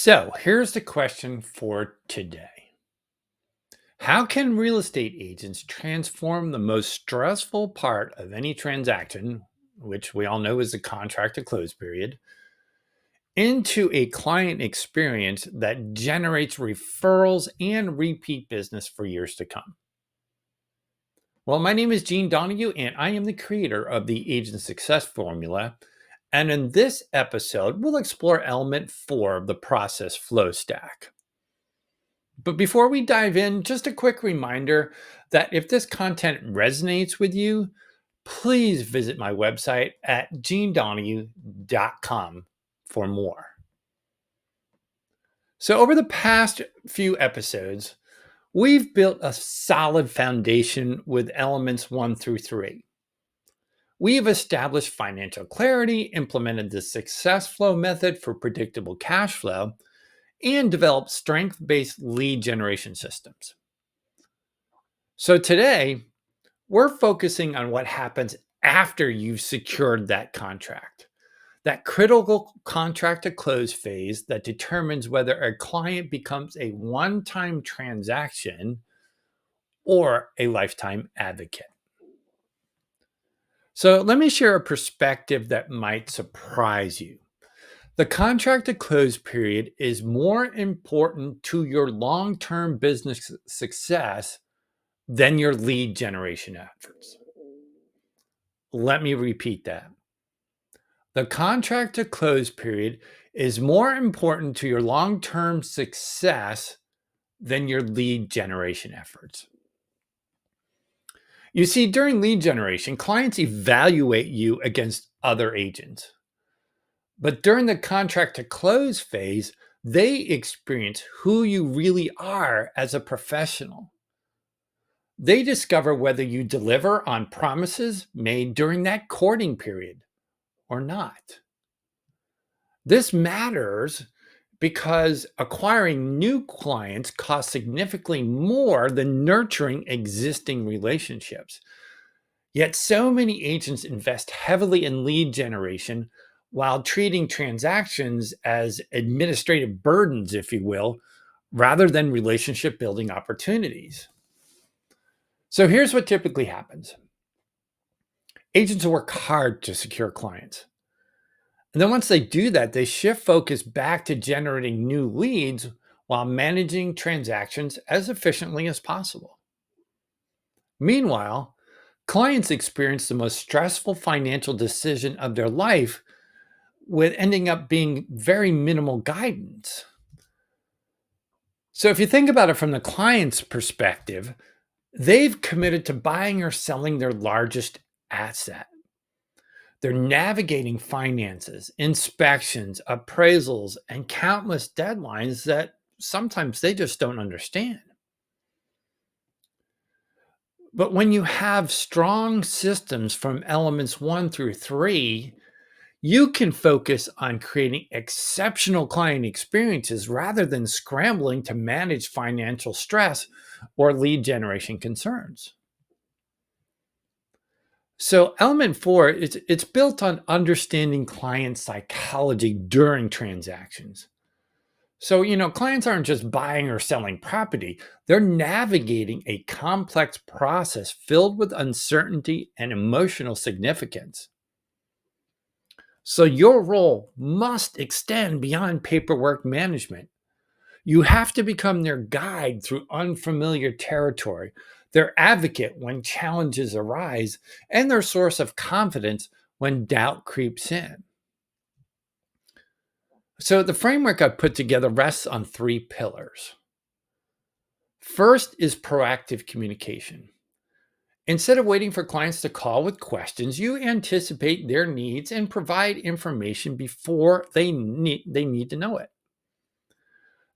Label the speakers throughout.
Speaker 1: So here's the question for today. How can real estate agents transform the most stressful part of any transaction, which we all know is the contract to close period, into a client experience that generates referrals and repeat business for years to come? Well, my name is Gene Donahue, and I am the creator of the Agent Success Formula. And in this episode, we'll explore element 4 of the process flow stack. But before we dive in, just a quick reminder that if this content resonates with you, please visit my website at genedonahue.com for more. So, over the past few episodes, we've built a solid foundation with elements 1 through 3. We've established financial clarity, implemented the success flow method for predictable cash flow, and developed strength-based lead generation systems. So today, we're focusing on what happens after you've secured that contract, that critical contract to close phase that determines whether a client becomes a one-time transaction or a lifetime advocate. So let me share a perspective that might surprise you. The contract to close period is more important to your long-term business success than your lead generation efforts. Let me repeat that. The contract to close period is more important to your long-term success than your lead generation efforts. You see, during lead generation, clients evaluate you against other agents. But during the contract to close phase, they experience who you really are as a professional. They discover whether you deliver on promises made during that courting period or not. This matters because acquiring new clients costs significantly more than nurturing existing relationships. Yet, so many agents invest heavily in lead generation while treating transactions as administrative burdens, if you will, rather than relationship building opportunities. So, here's what typically happens: agents work hard to secure clients. And then once they do that, they shift focus back to generating new leads while managing transactions as efficiently as possible. Meanwhile, clients experience the most stressful financial decision of their life, with ending up being very minimal guidance. So if you think about it from the client's perspective, they've committed to buying or selling their largest asset. They're navigating finances, inspections, appraisals, and countless deadlines that sometimes they just don't understand. But when you have strong systems from elements 1 through 3, you can focus on creating exceptional client experiences rather than scrambling to manage financial stress or lead generation concerns. So element 4, it's built on understanding client psychology during transactions. So, clients aren't just buying or selling property, they're navigating a complex process filled with uncertainty and emotional significance. So, your role must extend beyond paperwork management. You have to become their guide through unfamiliar territory, their advocate when challenges arise, and their source of confidence when doubt creeps in. So, the framework I've put together rests on 3 pillars. First is proactive communication. Instead of waiting for clients to call with questions, you anticipate their needs and provide information before they need to know it.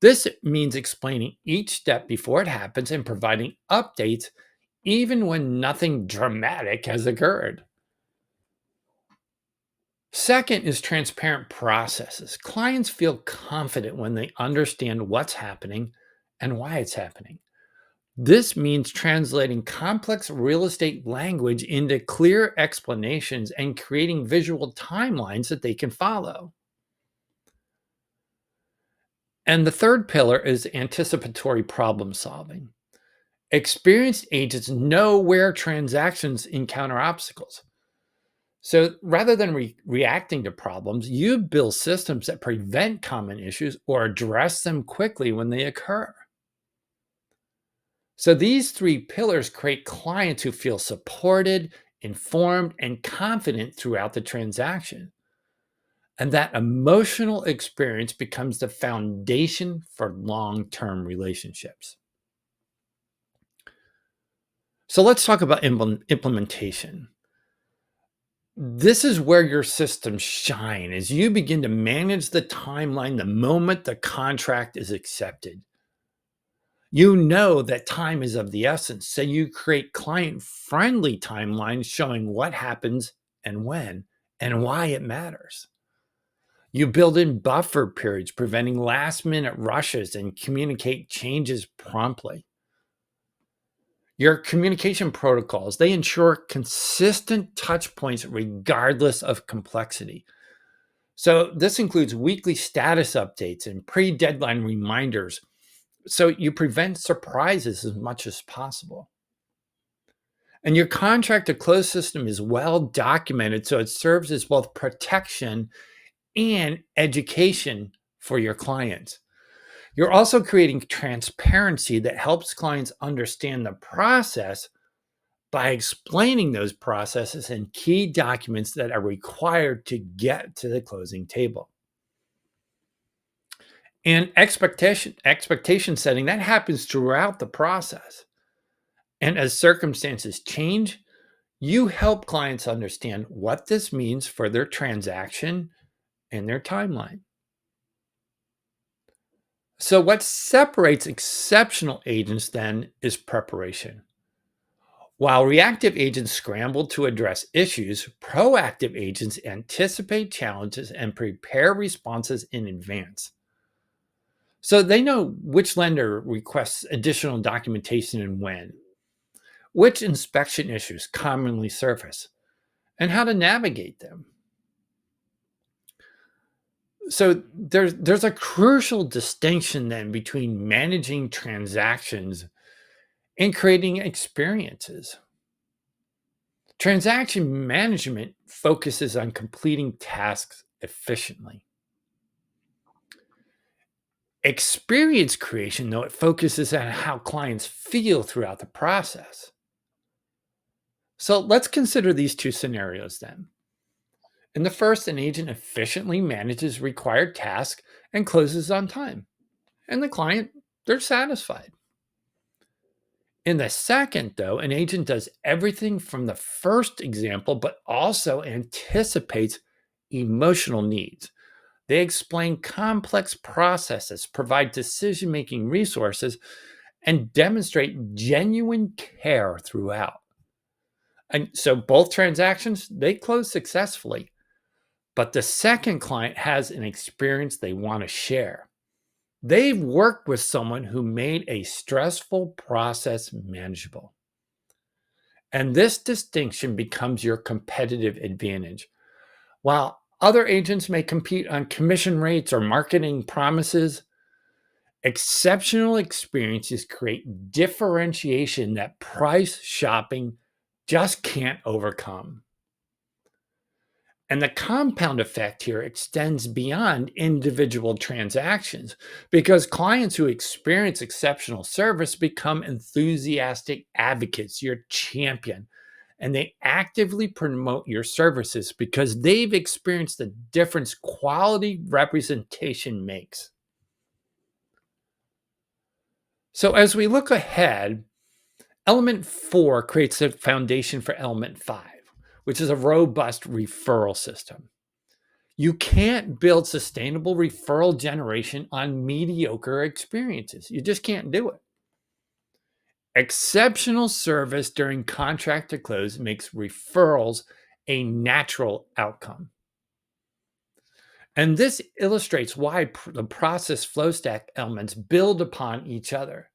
Speaker 1: This means explaining each step before it happens and providing updates even when nothing dramatic has occurred. Second is transparent processes. Clients feel confident when they understand what's happening and why it's happening. This means translating complex real estate language into clear explanations and creating visual timelines that they can follow. And the third pillar is anticipatory problem solving. Experienced agents know where transactions encounter obstacles. So rather than reacting to problems, you build systems that prevent common issues or address them quickly when they occur. So these three pillars create clients who feel supported, informed, and confident throughout the transaction. And that emotional experience becomes the foundation for long term relationships. So let's talk about implementation. This is where your systems shine as you begin to manage the timeline the moment the contract is accepted. You know that time is of the essence, so you create client friendly timelines showing what happens and when and why it matters. You build in buffer periods, preventing last minute rushes and communicate changes promptly. Your communication protocols, they ensure consistent touch points regardless of complexity. So this includes weekly status updates and pre-deadline reminders. So you prevent surprises as much as possible. And your contract to close system is well documented, so it serves as both protection and education for your clients. You're also creating transparency that helps clients understand the process by explaining those processes and key documents that are required to get to the closing table. And expectation setting that happens throughout the process. And as circumstances change, you help clients understand what this means for their transaction and their timeline. So, what separates exceptional agents then is preparation. While reactive agents scramble to address issues, proactive agents anticipate challenges and prepare responses in advance. So they know which lender requests additional documentation and when, which inspection issues commonly surface, and how to navigate them. So there's a crucial distinction then between managing transactions and creating experiences. Transaction management focuses on completing tasks efficiently. Experience creation, though, it focuses on how clients feel throughout the process. So let's consider these two scenarios then. In the first, an agent efficiently manages required tasks and closes on time. And the client, they're satisfied. In the second, though, an agent does everything from the first example, but also anticipates emotional needs. They explain complex processes, provide decision making resources, and demonstrate genuine care throughout. And so both transactions, they close successfully, but the second client has an experience they want to share. They've worked with someone who made a stressful process manageable. And this distinction becomes your competitive advantage. While other agents may compete on commission rates or marketing promises, exceptional experiences create differentiation that price shopping just can't overcome. And the compound effect here extends beyond individual transactions because clients who experience exceptional service become enthusiastic advocates, your champion, and they actively promote your services because they've experienced the difference quality representation makes. So, as we look ahead, element four creates a foundation for element five, which is a robust referral system. You can't build sustainable referral generation on mediocre experiences. You just can't do it. Exceptional service during contract to close makes referrals a natural outcome. And this illustrates why the process flow stack elements build upon each other.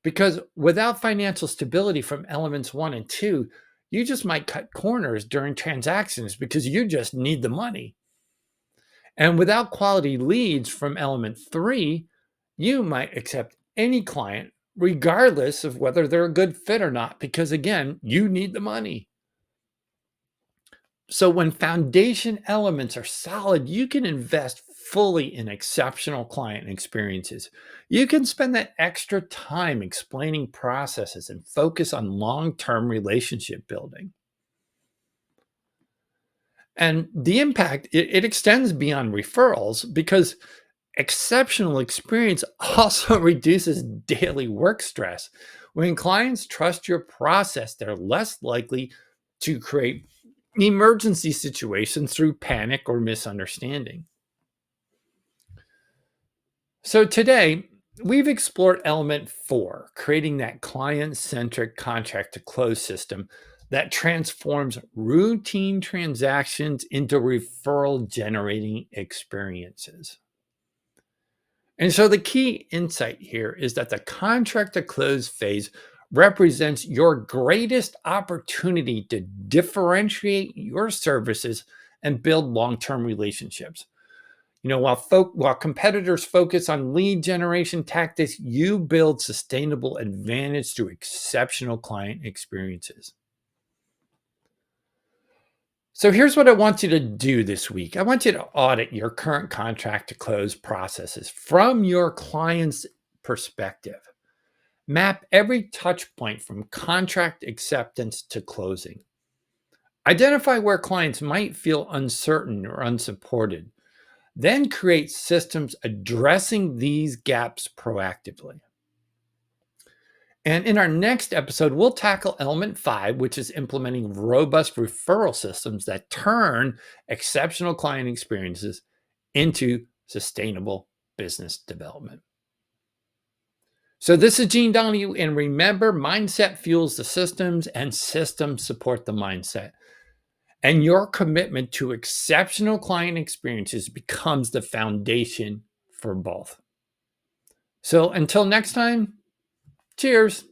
Speaker 1: Because without financial stability from elements one and two, you just might cut corners during transactions because you just need the money. And without quality leads from element three, you might accept any client regardless of whether they're a good fit or not, because again, you need the money. So when foundation elements are solid, you can invest fully in exceptional client experiences. You can spend that extra time explaining processes and focus on long term relationship building. And the impact, it extends beyond referrals because exceptional experience also reduces daily work stress. When clients trust your process, they're less likely to create emergency situations through panic or misunderstanding. So today, we've explored element four, creating that client centric contract to close system that transforms routine transactions into referral generating experiences. And so the key insight here is that the contract to close phase represents your greatest opportunity to differentiate your services and build long-term relationships. While competitors focus on lead generation tactics, you build sustainable advantage through exceptional client experiences. So here's what I want you to do this week. I want you to audit your current contract to close processes from your client's perspective. Map every touch point from contract acceptance to closing. Identify where clients might feel uncertain or unsupported. Then create systems addressing these gaps proactively. And in our next episode, we'll tackle element five, which is implementing robust referral systems that turn exceptional client experiences into sustainable business development. So, this is Gene Donahue. And remember, mindset fuels the systems, and systems support the mindset. And your commitment to exceptional client experiences becomes the foundation for both. So, until next time, cheers.